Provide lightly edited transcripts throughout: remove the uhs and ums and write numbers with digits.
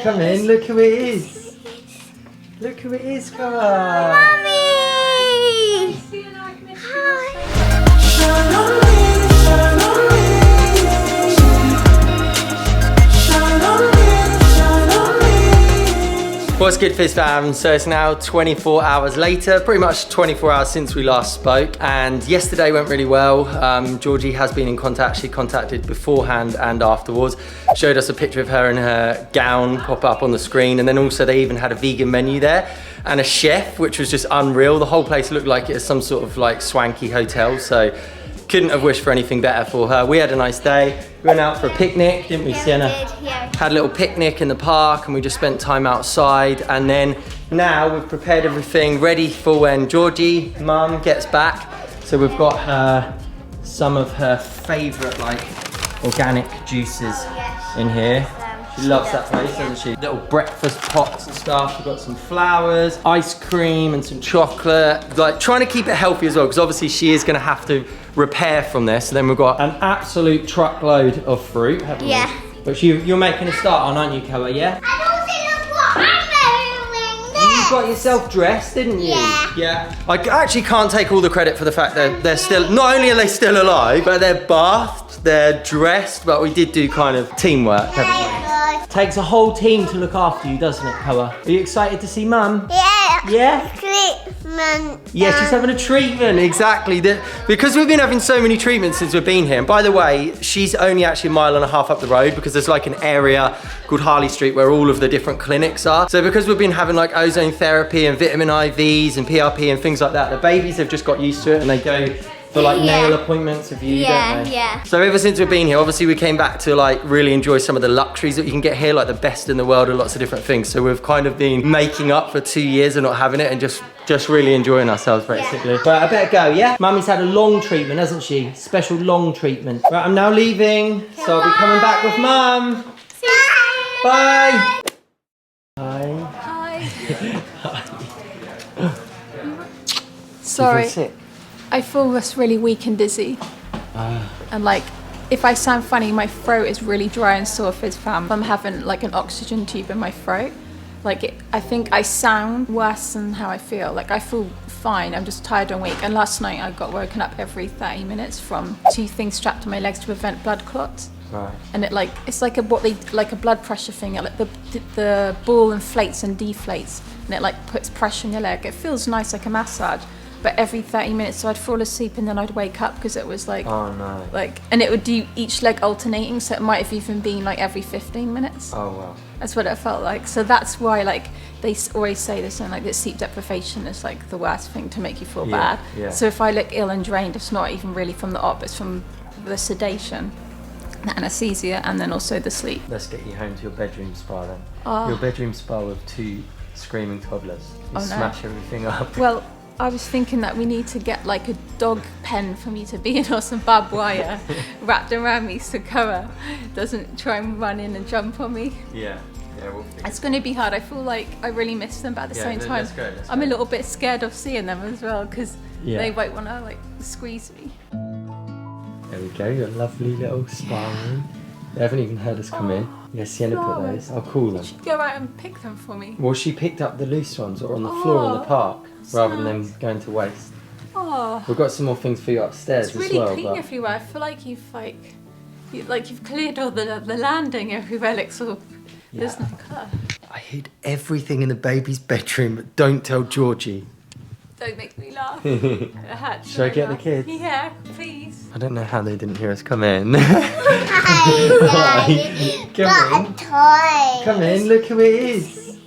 Come in, look who it is. Look who it is, come on. Mummy! What's good, Fizz fam? So it's now 24 hours later, pretty much 24 hours since we last spoke, and yesterday went really well. Georgie has been in contact. She contacted beforehand and afterwards, showed us a picture of her in her gown pop up on the screen, and then also they even had a vegan menu there and a chef, which was just unreal. The whole place looked like it was some sort of like swanky hotel, so couldn't have wished for anything better for her. We had a nice day. We went out for a picnic, didn't we, Sienna? Yeah. Had a little picnic in the park and we just spent time outside, and then now we've prepared everything ready for when Georgie, mum, gets back. So we've got her some of her favourite like organic juices in here. She loves that place, doesn't she? Little breakfast pots and stuff. We've got some flowers, ice cream and some chocolate. Like trying to keep it healthy as well, because obviously she is gonna have to repair from this. And then we've got an absolute truckload of fruit, haven't we? Yeah. But you're making a start on, aren't you, Koa, yeah? And also look what I'm wearing this. You got yourself dressed, didn't you? Yeah. Yeah. I actually can't take all the credit for the fact that they're still, not only are they still alive, but they're bathed, they're dressed, but we did do kind of teamwork, haven't we? Takes a whole team to look after you, doesn't it, Koa? Are you excited to see mum? Yeah. Yeah? Treatment. Yeah, she's having a treatment, exactly. Because we've been having so many treatments since we've been here. And by the way, she's only actually a mile and a half up the road, because there's like an area called Harley Street where all of the different clinics are. So because we've been having like ozone therapy and vitamin IVs and PRP and things like that, the babies have just got used to it and they go for like nail appointments with you, don't they? Yeah. So ever since we've been here, obviously we came back to like really enjoy some of the luxuries that you can get here, like the best in the world and lots of different things. So we've kind of been making up for 2 years of not having it and just really enjoying ourselves basically. Yeah. But I better go, yeah? Mummy's had a long treatment, hasn't she? Special long treatment. Right, I'm now leaving, so I'll be coming back with Mum. Bye. Bye. Hi. Sorry, You feel sick? I feel just really weak and dizzy. And like, if I sound funny, my throat is really dry and sore, Fizz fam. I'm having like an oxygen tube in my throat. Like, I think I sound worse than how I feel. Like, I feel fine, I'm just tired and weak. And last night I got woken up every 30 minutes from 2 things strapped to my legs to prevent blood clots. Right. And it's like a blood pressure thing. Like the ball inflates and deflates, and it like puts pressure on your leg. It feels nice, like a massage, but every 30 minutes. So I'd fall asleep and then I'd wake up because it was like, oh no. Like, and it would do each leg alternating. So it might have even been like every 15 minutes. Oh wow. That's what it felt like. So that's why like they always say this, and like that sleep deprivation is like the worst thing to make you feel bad. Yeah. So if I look ill and drained, it's not even really from the op, it's from the sedation, the anesthesia, and then also the sleep. Let's get you home to your bedroom spa then. Oh. Your bedroom spa with 2 screaming toddlers. You Oh, no. smash everything up. Well, I was thinking that we need to get like a dog pen for me to be in, or some barbed wire wrapped around me so Koa doesn't try and run in and jump on me. Yeah, we'll figure It's going to be hard. I feel like I really miss them, but at the same time, let's go. I'm a little bit scared of seeing them as well, because they might want to like squeeze me. There we go, your lovely little spa room. They haven't even heard us come in. Yeah, Sienna put those. I'll call them. She'd go out and pick them for me. Well, she picked up the loose ones that are on the floor in the park, rather than them going to waste. Oh, We've got some more things for you upstairs it's as really well. clean everywhere. I feel like you've cleared all the landing everywhere. Looks all there's no colour. I hid everything in the baby's bedroom, but don't tell Georgie. Don't make me laugh. I had to Should I get the laugh. kids? Yeah, please. I don't know how they didn't hear us come in. Hi, Daddy. Got a toy. Come in, look who it is.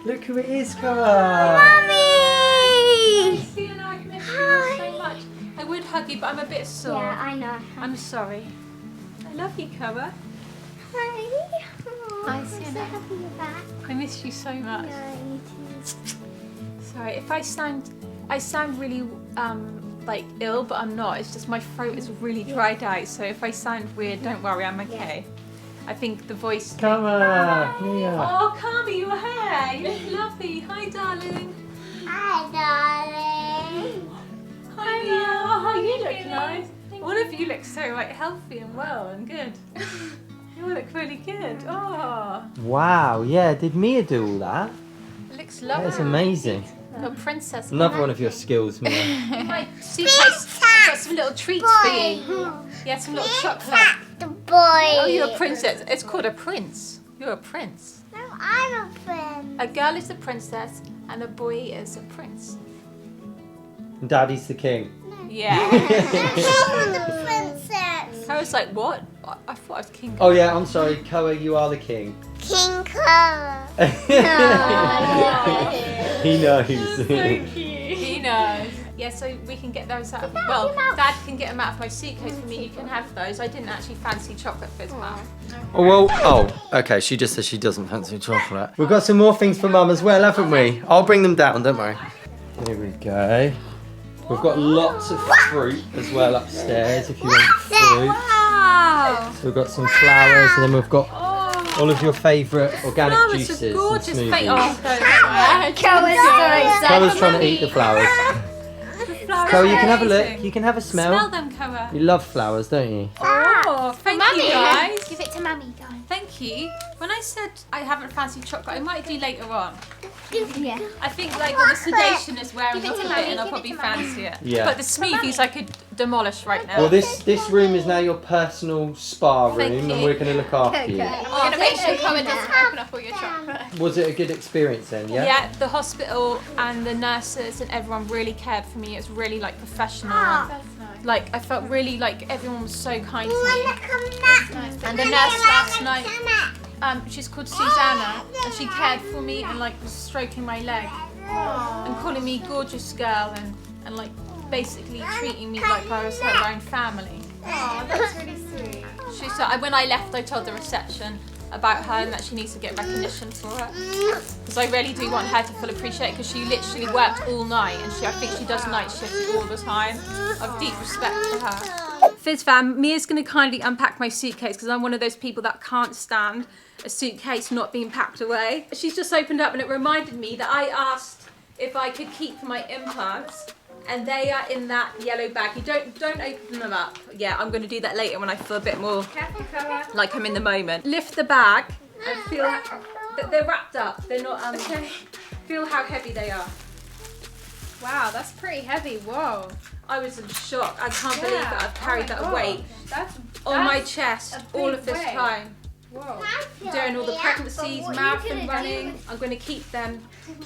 Look who it is, come on. Mummy. Sienna, I miss you so much. I would hug you, but I'm a bit sore. Yeah, I know. I'm sorry. I love you, Koa. Hi. Hi, I'm so Sienna. happy you're back. I miss you so much. Yeah, you too. Sorry if I sound really like ill, but I'm not. It's just my throat is really dried out. So if I sound weird, don't worry, I'm okay. I think the voice. Come on, yeah. Oh, Carmi, your hair. You look lovely. Hi, darling. Hi, darling. Hi, Mia. Oh, you look nice. All of you look so like healthy and well and good. You look really good. Oh, Wow, yeah, did Mia do all that? it looks lovely. That's amazing. Got princess. Another one of your skills, Mia. My suitcase. I've got some little treats for you. Yeah, some little chocolate. The boy. Oh, you're a princess. It's called a prince. You're a prince. No, I'm a friend. A girl is a princess and a boy is a prince. And Daddy's the king. Yeah. I'm the princess. I was like, what? I thought I was king. Oh yeah, I'm sorry, Koa, you are the king. King Cole. He knows. He knows. Yeah, so we can get those out of. Well, Dad can get them out of my suitcase for me. You can have those. I didn't actually fancy chocolate fizz, Mum. Oh, well, oh, okay, she just said she doesn't fancy chocolate. We've got some more things for Mum as well, haven't we? I'll bring them down, don't worry. Here we go. We've got lots of fruit as well upstairs if you want fruit. Wow. So we've got some flowers and then we've got all of your favourite organic Flowers juices are and gorgeous. smoothies. Koa's Koa's trying to eat the flowers. Koa, you can have a look. You can have a smell. Smell them, Koa. You love flowers, don't you? Oh, thank you guys. Give it to Mummy, guys. Thank you. When I said I haven't fancied chocolate, I might do later on. Yeah. I think like all the sedation is wearing Give it off to a bit Mummy, and I'll give it probably to Mummy. fancy it. Yeah. But the smoothies I could demolish right now. Well, this room is now your personal spa room Thank and you. we're going to look after you. I'm going to make sure Cohen doesn't open up all your chocolate. Was it a good experience then, yeah? Yeah, the hospital and the nurses and everyone really cared for me. It was really like professional. Like I felt really like everyone was so kind to me. And the nurse last night, she's called Susanna, and she cared for me and like was stroking my leg and calling me gorgeous girl and like basically treating me like I was her own family. Oh, that's really sweet. When I left, I told the reception about her and that she needs to get recognition for it. Because I really do want her to feel appreciated because she literally worked all night and I think she does night shifts all the time. I have deep respect for her. Fizz fam, Mia's going to kindly unpack my suitcase because I'm one of those people that can't stand a suitcase not being packed away. She's just opened up and it reminded me that I asked if I could keep my implants and they are in that yellow bag. You don't open them up. Yeah, I'm going to do that later when I feel a bit more like I'm in the moment. Lift the bag and feel that they're wrapped up. They're not feel how heavy they are. Wow, that's pretty heavy. Whoa. I was in shock. I can't believe that I've carried that weight That's on my that's chest a all big of this weight. time. Whoa. Doing all the pregnancies, marathon running. I'm going to keep them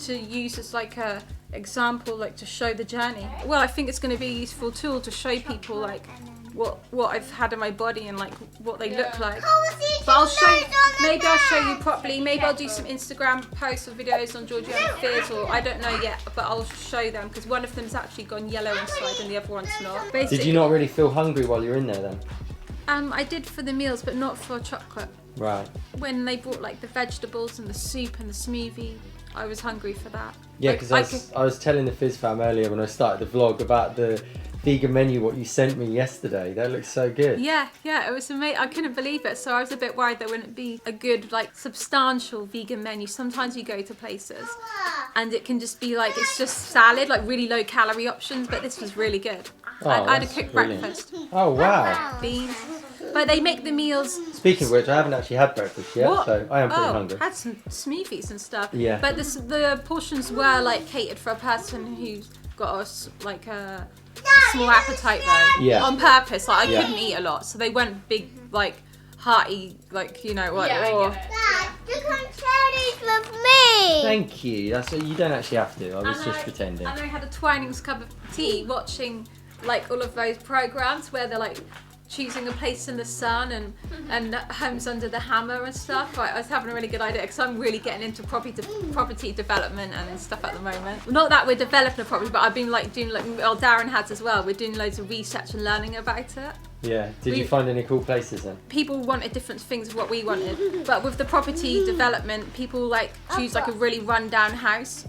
to use as like a example, like to show the journey. Well, I think it's going to be a useful tool to show people like what I've had in my body and like what they look like. But I'll show maybe I'll show you properly. Maybe I'll do some Instagram posts or videos on Georgie and Fizz, or I don't know yet, but I'll show them because one of them's actually gone yellow inside and the other one's not. Basically, Did you not really feel hungry while you were in there then? I did for the meals, but not for chocolate. Right. When they brought like the vegetables and the soup and the smoothie, I was hungry for that. Yeah, Like, because I was telling the Fizz fam earlier when I started the vlog about the vegan menu, what you sent me yesterday. That looks so good. Yeah, it was amazing. I couldn't believe it. So I was a bit worried there wouldn't be a good, like, substantial vegan menu. Sometimes you go to places and it can just be like, it's just salad, like really low calorie options, but this was really good. Oh, I had a that's cooked brilliant. breakfast, Oh, wow. beans. But they make the meals. Speaking of which, I haven't actually had breakfast yet, What? so I am pretty Oh, hungry. had some smoothies and stuff. Yeah. But the portions were like catered for a person who's got a small appetite though. Yeah. On purpose, like I Yeah. couldn't eat a lot, so they weren't big, like hearty, like you know what. Yeah, I or, get it. Dad, you can share these with me. Thank you. That's you don't actually have to. I was And just I- pretending. And I had a Twinings cup of tea watching like all of those programs where they're like choosing a place in the sun and homes under the hammer and stuff. I was having a really good idea because I'm really getting into property development and stuff at the moment. Not that we're developing a property, but I've been like doing like, well, Darren has as well. We're doing loads of research and learning about it. Yeah. Did you find any cool places then? People wanted different things of what we wanted, but with the property development, people like choose like a really run-down house.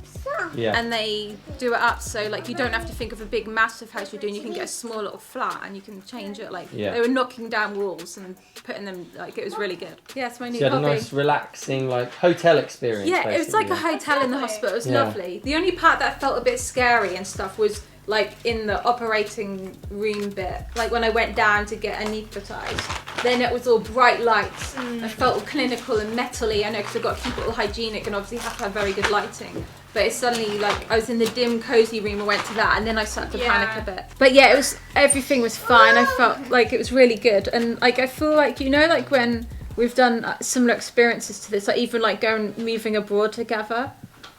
Yeah. And they do it up so like you don't have to think of a big massive house you're doing, you can get a small little flat and you can change it like Yeah. they were knocking down walls and putting them like it was really good. Yeah, it's my new So you had a hobby. nice, relaxing, like hotel experience. Yeah, it was like a basically. hotel in the hospital. It was Yeah. lovely. The only part that felt a bit scary and stuff was like in the operating room bit, like when I went down to get anaesthetized. then it was all bright lights. I felt all clinical and metally. I know because I've got to keep it all hygienic and obviously have to have very good lighting. But it's suddenly like I was in the dim, cozy room. I went to that, and then I started to panic a bit. But yeah, everything was fine. I felt like it was really good, and like I feel like like when we've done similar experiences to this, like even like moving abroad together.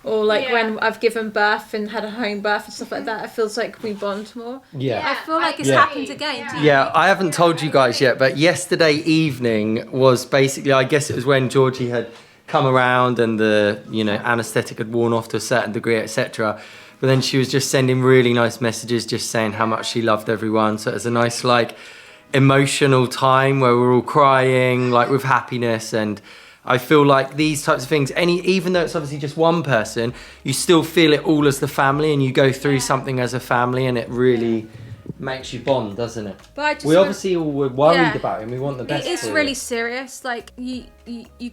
Or like when I've given birth and had a home birth and stuff like that, it feels like we bond more. Yeah. I feel like it's happened again. Yeah, I haven't told you guys yet, but yesterday evening was basically, I guess it was when Georgie had come around and the, anaesthetic had worn off to a certain degree, etc. But then she was just sending really nice messages, just saying how much she loved everyone. So it was a nice, like, emotional time where we're all crying, like, with happiness. And I feel like these types of things, even though it's obviously just one person, you still feel it all as the family, and you go through something as a family, and it really makes you bond, doesn't it? But we obviously all were worried about it, and we want the best. It's really serious. Like you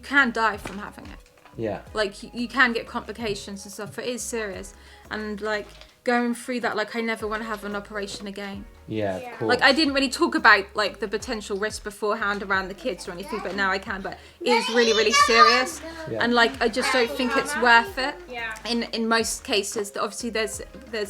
can die from having it. Yeah. Like you can get complications and stuff. It is serious, and like going through that, like I never want to have an operation again. Yeah, of course. Like I didn't really talk about like the potential risk beforehand around the kids or anything, but now I can. But it is really, really serious, and like I just don't think it's worth it. Yeah. In most cases, obviously there's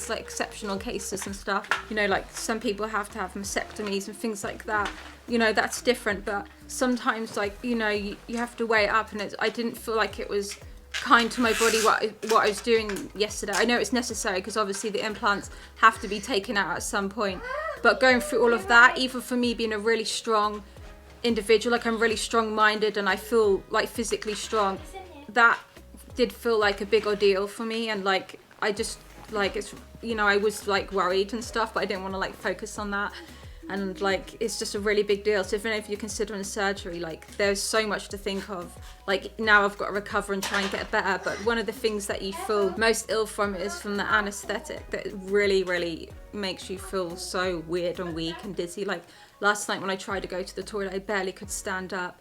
like exceptional cases and stuff. Like some people have to have mastectomies and things like that. That's different. But sometimes like you have to weigh it up, and I didn't feel like it was kind to my body what I was doing yesterday. I know it's necessary because obviously the implants have to be taken out at some point, but going through all of that, even for me being a really strong individual, like I'm really strong-minded and I feel like physically strong, that did feel like a big ordeal for me. And like I just like it's I was like worried and stuff, but I didn't want to like focus on that. And like it's just a really big deal. So if you're considering surgery, like there's so much to think of. Like now I've got to recover and try and get better, but one of the things that you feel most ill from is from the anaesthetic. That really, really makes you feel so weird and weak and dizzy. Like last night when I tried to go to the toilet, I barely could stand up,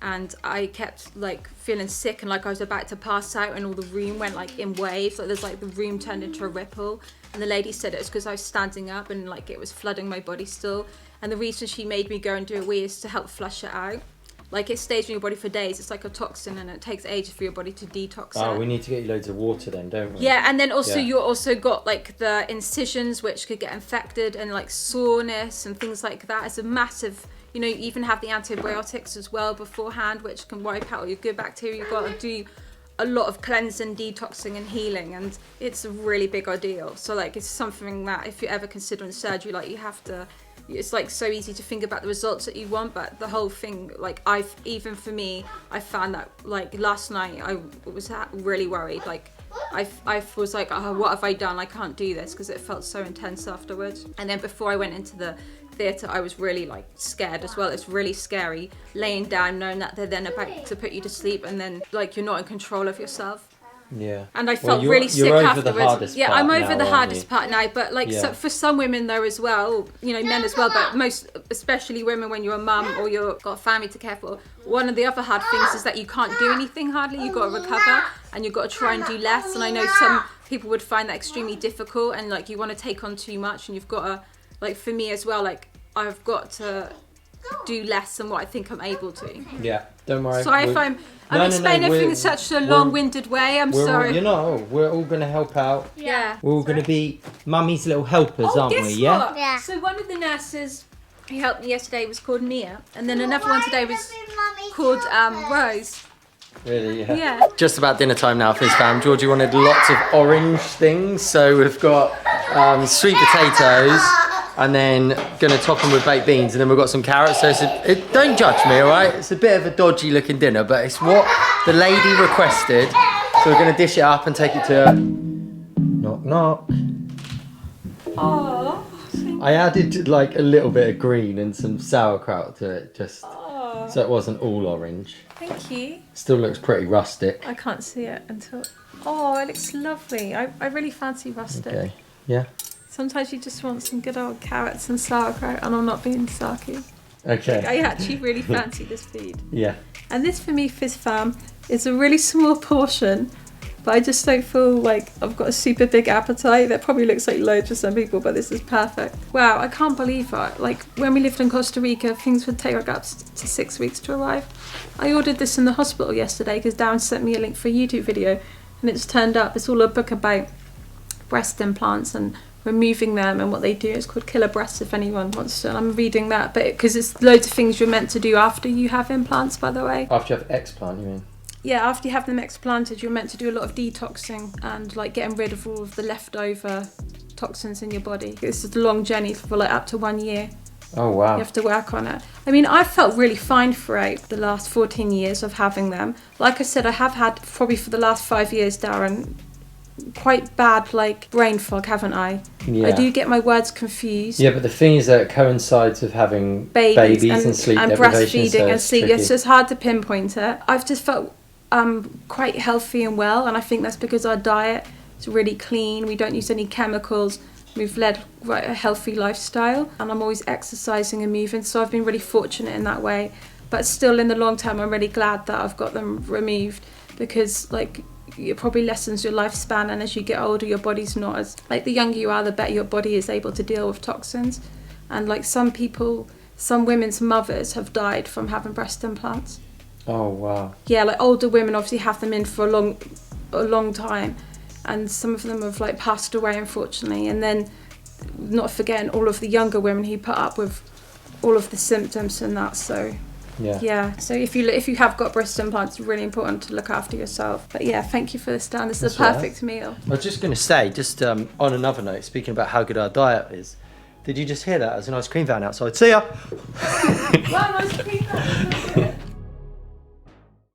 and I kept like feeling sick and like I was about to pass out, and all the room went like in waves. Like there's like the room turned into a ripple. And the lady said it was because I was standing up and like it was flooding my body still. And the reason she made me go and do a wee is to help flush it out. Like it stays in your body for days. It's like a toxin, and it takes ages for your body to detox it. We need to get you loads of water then, don't we? Yeah, and then also you also got like the incisions which could get infected, and like soreness and things like that. It's a massive, you even have the antibiotics as well beforehand, which can wipe out all your good bacteria. You've got to do a lot of cleansing, detoxing and healing, and it's a really big ordeal. So like it's something that if you're ever considering surgery, like you have to, it's like so easy to think about the results that you want, but the whole thing, like even for me, I found that like last night I was really worried. Like I was like, oh, what have I done? I can't do this, because it felt so intense afterwards. And then before I went into the theatre, I was really like scared as well. It's really scary laying down knowing that they're then about to put you to sleep, and then like you're not in control of yourself. Yeah. And I felt really sick afterwards. Yeah, I'm over the hardest part now, but like so for some women though as well, men as well, but especially women when you're a mum or you've got a family to care for, one of the other hard things is that you can't do anything hardly. You've got to recover and you've got to try and do less. And I know some people would find that extremely difficult, and like you want to take on too much, and you've got to, like for me as well, like I've got to do less than what I think I'm able to. Yeah, don't worry. Sorry if I'm explaining everything in such a long-winded way. I'm sorry. We're all going to help out. Yeah. We're all going to be mummy's little helpers, aren't we? Yeah? What? Yeah. So one of the nurses who helped me yesterday was called Mia, and then another one today was called Rose. Really? Yeah. Yeah. Just about dinner time now, Fizz fam. Georgie wanted lots of orange things, so we've got sweet potatoes, and then gonna top them with baked beans, and then we've got some carrots. So don't judge me, all right? It's a bit of a dodgy looking dinner, but it's what the lady requested. So we're gonna dish it up and take it to her. Knock knock. Oh. I added like a little bit of green and some sauerkraut to it, just so it wasn't all orange. Thank you. Still looks pretty rustic. I can't see it until. Oh, it looks lovely. I really fancy rustic. Okay. Yeah. Sometimes you just want some good old carrots and sauerkraut, and I'm not being sarky. Okay. I actually really fancy this food. Yeah. And this for me, Fizz fam, is a really small portion But I just don't feel like I've got a super big appetite. That probably looks like loads for some people, but this is perfect. Wow, I can't believe it. Like when we lived in Costa Rica, things would take like up to 6 weeks to arrive. I ordered this in the hospital yesterday because Darren sent me a link for a YouTube video, and it's turned up. It's all a book about breast implants and removing them and what they do. It's called Killer Breasts if anyone wants to. And I'm reading that, but because it's loads of things you're meant to do after you have implants, by the way. After you have explant, you mean? Yeah, after you have them explanted, you're meant to do a lot of detoxing and like getting rid of all of the leftover toxins in your body. This is a long journey for like up to 1 year. Oh wow. You have to work on it. I mean, I felt really fine throughout the last 14 years of having them. Like I said, I have had probably for the last 5 years, Darren, quite bad like brain fog, haven't I? Yeah. I do get my words confused. Yeah, but the thing is that it coincides with having babies and sleep and deprivation, breastfeeding so and it's sleep. tricky. It's just hard to pinpoint it. I've just felt quite healthy and well, and I think that's because our diet is really clean. We don't use any chemicals. We've led quite a healthy lifestyle, and I'm always exercising and moving, so I've been really fortunate in that way. But still, in the long term, I'm really glad that I've got them removed, because like it probably lessens your lifespan, and as you get older, your body's not as like, the younger you are, the better your body is able to deal with toxins. And like some women's mothers have died from having breast implants. Oh wow. Yeah, like older women obviously have them in for a long time, and some of them have like passed away unfortunately. And then not forgetting all of the younger women who put up with all of the symptoms and that. So yeah, so if you have got breast implants, it's really important to look after yourself. But yeah, thank you for this, Dan. This is a perfect meal. I was just going to say, just on another note, speaking about how good our diet is, did you just hear that? There's an ice cream van outside. See ya! Wow, ice cream van.